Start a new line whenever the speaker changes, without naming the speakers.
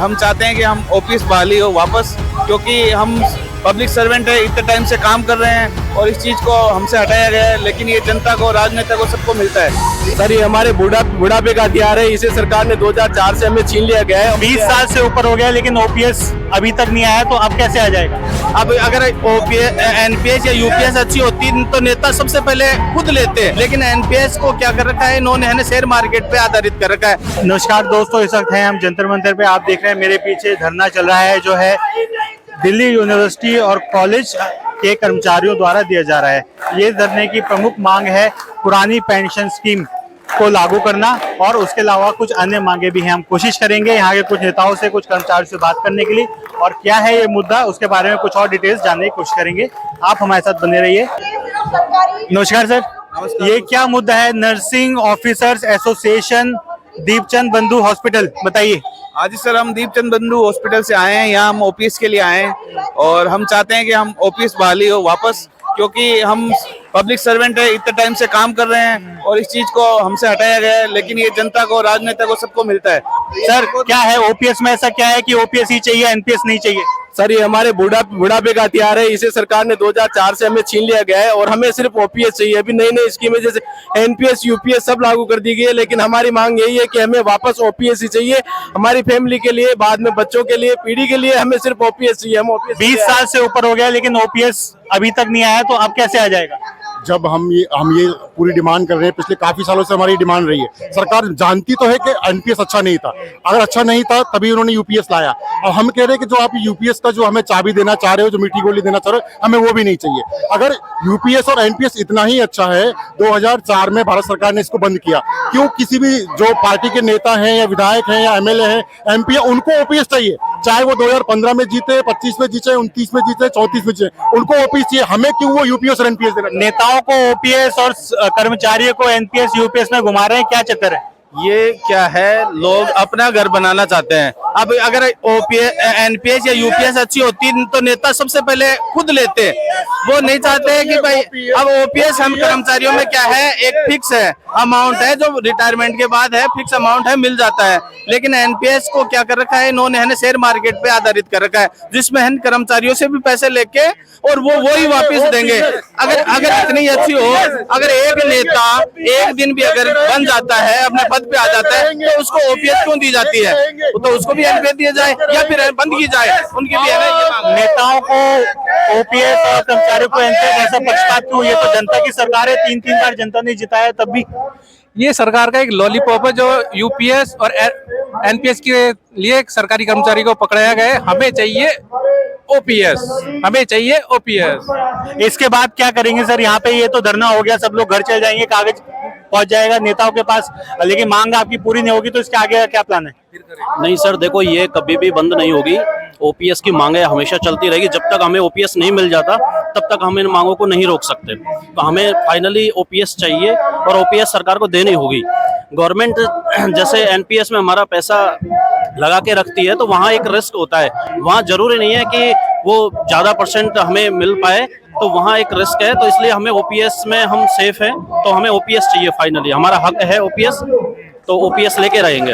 हम चाहते हैं कि हम ओपीएस बहाली हो वापस, क्योंकि हम पब्लिक सर्वेंट है, इतने टाइम से काम कर रहे हैं और इस चीज को हमसे हटाया गया है, लेकिन ये जनता को, राजनेता को, सबको मिलता है।
सर ये हमारे बुढ़ापे का हथियार है, इसे सरकार ने 2004 से हमें छीन लिया गया है।
20 साल से ऊपर हो गया लेकिन ओपीएस अभी तक नहीं आया, तो अब कैसे आ जाएगा?
अब अगर एनपीएस या यूपीएस अच्छी होती तो नेता सबसे पहले खुद लेते, लेकिन एनपीएस को क्या कर रखा है इन्होंने, शेयर मार्केट पे आधारित कर रखा है।
नमस्कार दोस्तों, इस वक्त हैं हम जंतर मंतर पे। आप देख रहे हैं मेरे पीछे धरना चल रहा है, जो है दिल्ली यूनिवर्सिटी और कॉलेज के कर्मचारियों द्वारा दिया जा रहा है। ये धरने की प्रमुख मांग है पुरानी पेंशन स्कीम को लागू करना, और उसके अलावा कुछ अन्य मांगे भी हैं। हम कोशिश करेंगे यहाँ के कुछ नेताओं से, कुछ कर्मचारियों से बात करने के लिए, और क्या है ये मुद्दा उसके बारे में कुछ और डिटेल्स जानने की कोशिश करेंगे। आप हमारे साथ बने रहिए। नमस्कार सर, ये क्या मुद्दा है? नर्सिंग ऑफिसर्स एसोसिएशन दीपचंद बंधु हॉस्पिटल, बताइए।
आज सर हम दीपचंद बंधु हॉस्पिटल से आए हैं, यहाँ हम ओपीएस के लिए आए हैं और हम चाहते हैं कि हम ओपीएस बहाली हो वापस, क्योंकि हम पब्लिक सर्वेंट है, इतने टाइम से काम कर रहे हैं और इस चीज को हमसे हटाया गया है, लेकिन ये जनता को, राजनेता को, सबको मिलता है।
सर क्या है ओपीएस में ऐसा क्या है कि ओपीएस ही चाहिए, एनपीएस नहीं चाहिए?
सर ये हमारे बुढ़ापे का हथियार है, इसे सरकार ने 2004 से हमें छीन लिया गया है और हमें सिर्फ ओपीएस चाहिए। अभी नई नई स्कीमें जैसे एनपीएस यूपीएस सब लागू कर दी गई है, लेकिन हमारी मांग यही है कि हमें वापस ओपीएस ही चाहिए, हमारी फैमिली के लिए, बाद में बच्चों के लिए, पीढ़ी के लिए हमें सिर्फ ओपीएस चाहिए। हम ओपीएस
20 साल से ऊपर हो गया लेकिन ओपीएस अभी तक नहीं आया, तो अब कैसे आ जाएगा?
जब हम ये पूरी डिमांड कर रहे हैं, पिछले काफी सालों से हमारी डिमांड रही है। सरकार जानती तो है कि एनपीएस अच्छा नहीं था, अगर अच्छा नहीं था तभी उन्होंने यूपीएस लाया, और हम कह रहे हैं कि जो आप यूपीएस का जो हमें चाबी देना चाह रहे हो, जो मीठी गोली देना चाह रहे हो, हमें वो भी नहीं चाहिए। अगर यूपीएस और एनपीएस इतना ही अच्छा है, 2004 में भारत सरकार ने इसको बंद किया, क्यों किसी भी जो पार्टी के नेता हैं या विधायक हैं या एमएलए हैं, एमपी है, उनको ओपीएस चाहिए, चाहे वो 2015 में जीते, 25 में जीते, 29 में जीते, 34 में जीते, उनको ओपीएस चाहिए। हमें क्यों वो यूपीएस और एनपीएस देना?
नेताओं को ओपीएस और कर्मचारियों को एनपीएस यूपीएस में घुमा रहे हैं, क्या चक्कर है?
ये क्या है, लोग अपना घर बनाना चाहते हैं। अब अगर एनपीएस या यूपीएस अच्छी होती तो नेता सबसे पहले खुद लेते, वो नहीं चाहते हैं कि भाई अब ओपीएस हम कर्मचारियों में क्या है, एक फिक्स है अमाउंट है जो रिटायरमेंट के बाद है, फिक्स अमाउंट है, मिल जाता है। लेकिन एनपीएस को क्या कर रखा है इन्होंने, शेयर मार्केट पे आधारित कर रखा है, जिसमें कर्मचारियों से भी पैसे लेके और वो ही वापस देंगे। अगर इतनी अच्छी हो, अगर एक नेता एक दिन भी अगर बन जाता है, अपने पद पे आ जाता है, तो उसको ओपीएस क्यों दी जाती है? तो उसको भी एनपीएस दिया जाए या फिर बंद की जाए, उनकी भी है ना ये मांग।
नेताओं को ओपीएस और कर्मचारियों को एनपीएस, ऐसा पक्षपात क्यों? ये तो जनता की सरकार है, 3 बार जनता ने जिताया, तब भी
ये सरकार का एक लॉलीपॉप है जो यूपीएस और एनपीएस के लिए सरकारी कर्मचारी को पकड़ाया गया है। हमें चाहिए ओपीएस, हमें चाहिए ओपीएस।
इसके बाद क्या करेंगे सर? यहाँ पे ये तो धरना हो गया, सब लोग घर चले जाएंगे, कागज पहुंच जाएगा नेताओं के पास, लेकिन मांग आपकी पूरी नहीं होगी, तो इसके आगे का क्या प्लान है?
नहीं सर, देखो ये कभी भी बंद नहीं होगी। ओपीएस की मांगे हमेशा चलती रहेगी, जब तक हमें ओपीएस नहीं मिल जाता तब तक हम इन मांगों को नहीं रोक सकते। तो हमें फाइनली ओपीएस चाहिए और ओपीएस सरकार को देनी होगी। गवर्नमेंट जैसे एनपीएस में हमारा पैसा लगा के रखती है, तो वहाँ एक रिस्क होता है, वहाँ जरूरी नहीं है कि वो ज्यादा % हमें मिल पाए, तो वहाँ एक रिस्क है। तो इसलिए हमें ओपीएस में हम सेफ हैं, तो हमें ओपीएस चाहिए। फाइनली हमारा हक है ओपीएस, तो ओपीएस लेके रहेंगे।